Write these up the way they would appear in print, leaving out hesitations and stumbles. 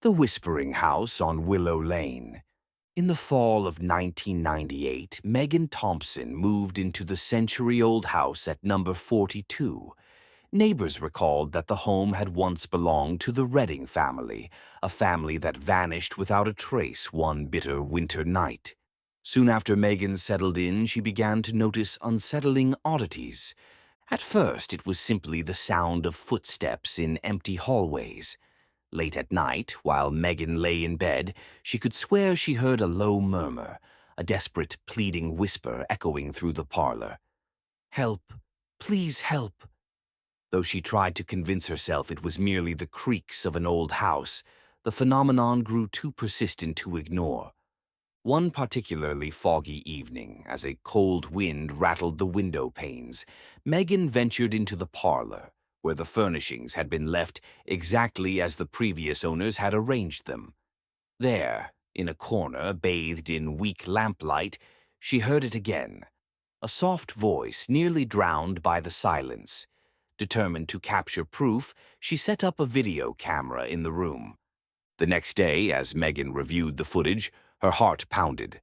The Whispering House on Willow Lane. In the fall of 1998, Megan Thompson moved into the century-old house at number 42. Neighbors recalled that the home had once belonged to the Redding family, a family that vanished without a trace one bitter winter night. Soon after Megan settled in, she began to notice unsettling oddities. At first, it was simply the sound of footsteps in empty hallways. Late at night, while Megan lay in bed, she could swear she heard a low murmur, a desperate, pleading whisper echoing through the parlor. "Help! Please help!" Though she tried to convince herself it was merely the creaks of an old house, the phenomenon grew too persistent to ignore. One particularly foggy evening, as a cold wind rattled the window panes, Megan ventured into the parlor, where the furnishings had been left exactly as the previous owners had arranged them. There, in a corner bathed in weak lamplight, she heard it again, a soft voice nearly drowned by the silence. Determined to capture proof, she set up a video camera in the room. The next day, as Megan reviewed the footage, her heart pounded.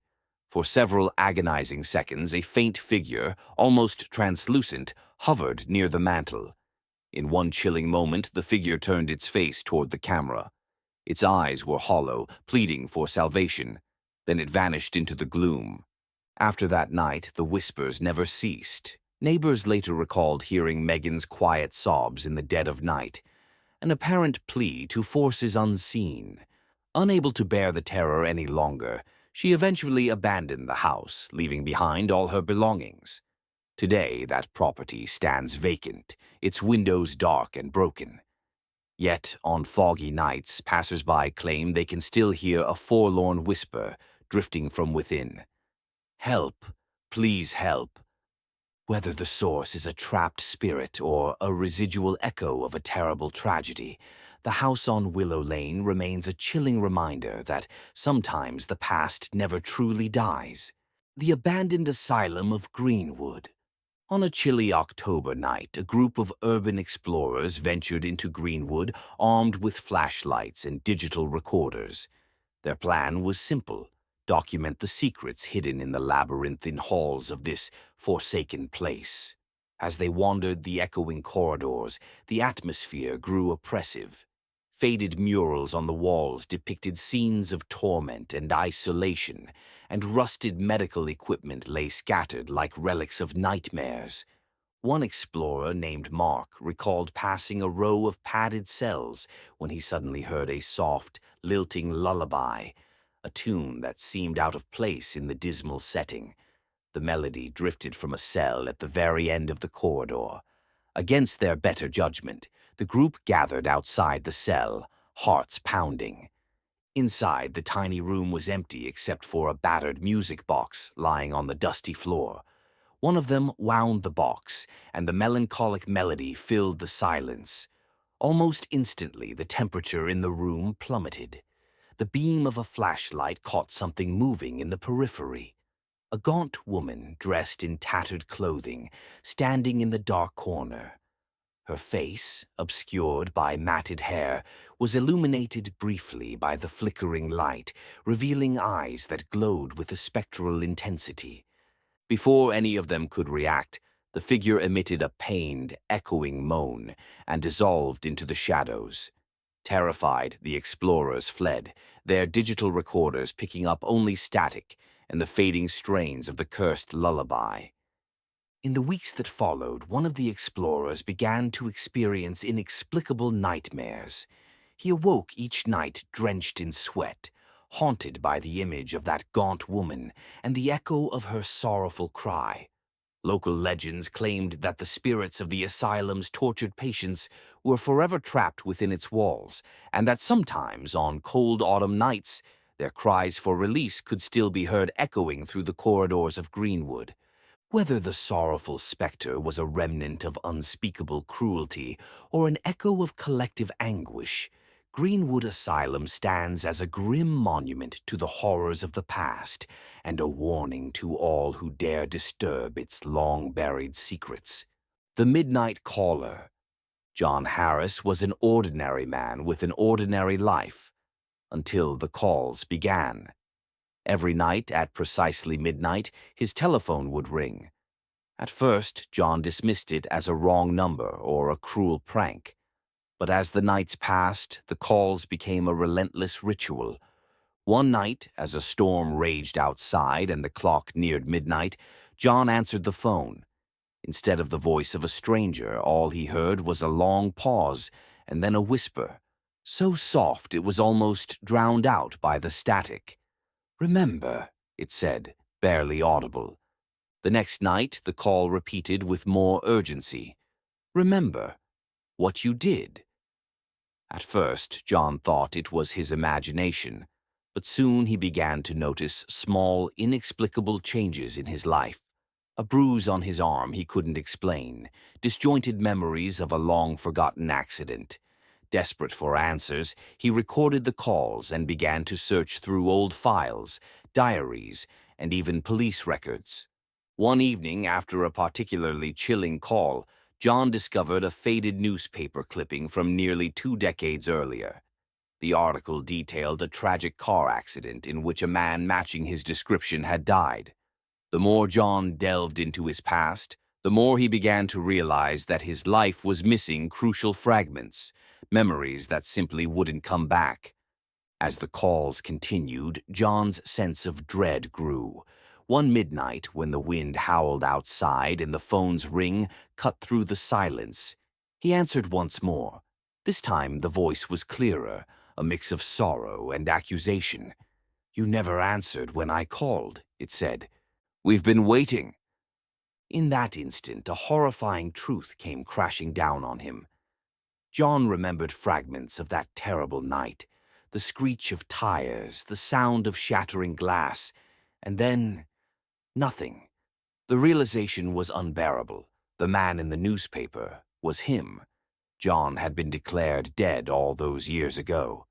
For several agonizing seconds, a faint figure, almost translucent, hovered near the mantel. In one chilling moment, the figure turned its face toward the camera. Its eyes were hollow, pleading for salvation. Then it vanished into the gloom. After that night, the whispers never ceased. Neighbors later recalled hearing Megan's quiet sobs in the dead of night, an apparent plea to forces unseen. Unable to bear the terror any longer, she eventually abandoned the house, leaving behind all her belongings. Today, that property stands vacant, its windows dark and broken. Yet, on foggy nights, passers-by claim they can still hear a forlorn whisper drifting from within. "Help! Please help!" Whether the source is a trapped spirit or a residual echo of a terrible tragedy, the house on Willow Lane remains a chilling reminder that sometimes the past never truly dies. The abandoned asylum of Greenwood. On a chilly October night, a group of urban explorers ventured into Greenwood armed with flashlights and digital recorders. Their plan was simple: document the secrets hidden in the labyrinthine halls of this forsaken place. As they wandered the echoing corridors, the atmosphere grew oppressive. Faded murals on the walls depicted scenes of torment and isolation, and rusted medical equipment lay scattered like relics of nightmares. One explorer named Mark recalled passing a row of padded cells when he suddenly heard a soft, lilting lullaby, a tune that seemed out of place in the dismal setting. The melody drifted from a cell at the very end of the corridor. Against their better judgment, the group gathered outside the cell, hearts pounding. Inside, the tiny room was empty except for a battered music box lying on the dusty floor. One of them wound the box, and the melancholic melody filled the silence. Almost instantly, the temperature in the room plummeted. The beam of a flashlight caught something moving in the periphery. A gaunt woman, dressed in tattered clothing, standing in the dark corner. Her face, obscured by matted hair, was illuminated briefly by the flickering light, revealing eyes that glowed with a spectral intensity. Before any of them could react, the figure emitted a pained, echoing moan and dissolved into the shadows. Terrified, the explorers fled, their digital recorders picking up only static and the fading strains of the cursed lullaby. In the weeks that followed, one of the explorers began to experience inexplicable nightmares. He awoke each night drenched in sweat, haunted by the image of that gaunt woman and the echo of her sorrowful cry. Local legends claimed that the spirits of the asylum's tortured patients were forever trapped within its walls, and that sometimes, on cold autumn nights, their cries for release could still be heard echoing through the corridors of Greenwood. Whether the sorrowful specter was a remnant of unspeakable cruelty or an echo of collective anguish, Greenwood Asylum stands as a grim monument to the horrors of the past and a warning to all who dare disturb its long-buried secrets. The Midnight Caller. John Harris was an ordinary man with an ordinary life. until the calls began. Every night at precisely midnight, his telephone would ring. At first, John dismissed it as a wrong number or a cruel prank. But as the nights passed, the calls became a relentless ritual. One night, as a storm raged outside and the clock neared midnight, John answered the phone. Instead of the voice of a stranger, all he heard was a long pause and then a whisper, so soft it was almost drowned out by the static. "Remember," it said, barely audible. The next night, the call repeated with more urgency. "Remember what you did." At first, John thought it was his imagination, but soon he began to notice small, inexplicable changes in his life. A bruise on his arm he couldn't explain, disjointed memories of a long-forgotten accident. Desperate for answers, he recorded the calls and began to search through old files, diaries, and even police records. One evening, after a particularly chilling call, John discovered a faded newspaper clipping from nearly 2 decades earlier. The article detailed a tragic car accident in which a man matching his description had died. The more John delved into his past, the more he began to realize that his life was missing crucial fragments, memories that simply wouldn't come back. As the calls continued, John's sense of dread grew. One midnight, when the wind howled outside and the phone's ring cut through the silence, he answered once more. This time the voice was clearer, a mix of sorrow and accusation. "You never answered when I called," it said. "We've been waiting." In that instant, a horrifying truth came crashing down on him. John remembered fragments of that terrible night, the screech of tires, the sound of shattering glass, and then nothing. The realization was unbearable. The man in the newspaper was him. John had been declared dead all those years ago.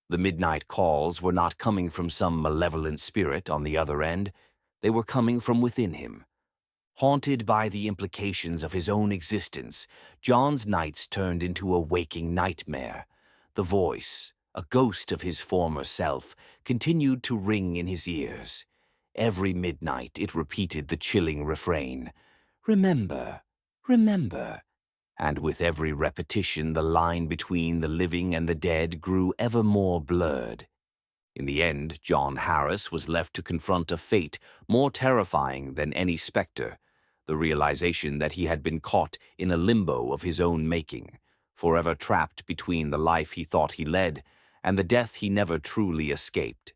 The midnight calls were not coming from some malevolent spirit on the other end. They were coming from within him. Haunted by the implications of his own existence, John's nights turned into a waking nightmare. The voice, a ghost of his former self, continued to ring in his ears. Every midnight it repeated the chilling refrain, "Remember, remember." And with every repetition the line between the living and the dead grew ever more blurred. In the end, John Harris was left to confront a fate more terrifying than any specter, the realization that he had been caught in a limbo of his own making, forever trapped between the life he thought he led and the death he never truly escaped.